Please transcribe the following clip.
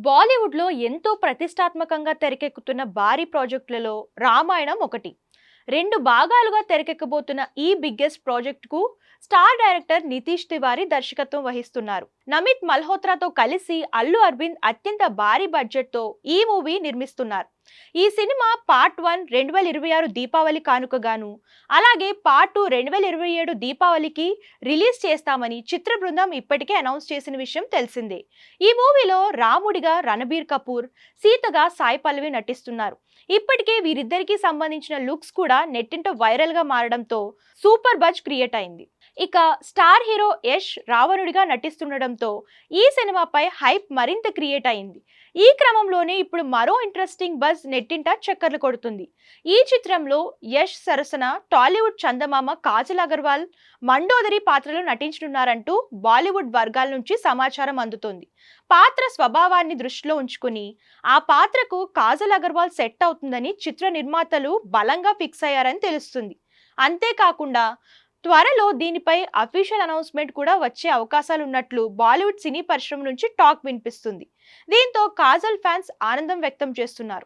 బాలీవుడ్లో ఎంతో ప్రతిష్టాత్మకంగా తెరకెక్కుతున్న భారీ ప్రాజెక్టులలో రామాయణం ఒకటి. 2 భాగాలుగా తెరకెక్కబోతున్న ఈ బిగ్గెస్ట్ ప్రాజెక్టుకు స్టార్ డైరెక్టర్ నితీష్ తివారీ దర్శకత్వం వహిస్తున్నారు. నమిత్ మల్హోత్రాతో కలిసి అల్లు అరవింద్ అత్యంత భారీ బడ్జెట్తో ఈ మూవీ నిర్మిస్తున్నారు. ఈ సినిమా పార్ట్ 1 2026 దీపావళి కానుకగాను, అలాగే పార్ట్ 2 2027 దీపావళికి రిలీజ్ చేస్తామని చిత్ర బృందం ఇప్పటికే అనౌన్స్ చేసిన విషయం తెలిసిందే. ఈ మూవీలో రాముడిగా రణబీర్ కపూర్, సీతగా సాయి పల్లవి నటిస్తున్నారు. ఇప్పటికే వీరిద్దరికీ సంబంధించిన లుక్స్ కూడా నెట్టింట వైరల్ గా మారడంతో సూపర్ బజ్ క్రియేట్ అయింది. ఇక స్టార్ హీరో యష్ రావణుడిగా నటిస్తుండడంతో ఈ సినిమాపై హైప్ మరింత క్రియేట్ అయింది. ఈ క్రమంలోనే ఇప్పుడు మరో ఇంట్రెస్టింగ్ బజ్ నెట్టింట చక్కర్లు కొడుతుంది. ఈ చిత్రంలో యష్ సరసన టాలీవుడ్ చందమామ కాజల్ అగర్వాల్ మండోదరి పాత్రలో నటించనున్నారంటూ బాలీవుడ్ వర్గాల నుంచి సమాచారం అందుతోంది. పాత్ర స్వభావాన్ని దృష్టిలో ఉంచుకుని ఆ పాత్రకు కాజల్ అగర్వాల్ సెట్ అవుతుందని చిత్ర నిర్మాతలు బలంగా ఫిక్స్ అయ్యారని తెలుస్తుంది. అంతేకాకుండా త్వరలో దీనిపై అఫీషియల్ అనౌన్స్మెంట్ కూడా వచ్చే అవకాశాలు ఉన్నట్లు బాలీవుడ్ సినీ పరిశ్రమ నుంచి టాక్ వినిపిస్తుంది. దీంతో కాజల్ ఫ్యాన్స్ ఆనందం వ్యక్తం చేస్తున్నారు.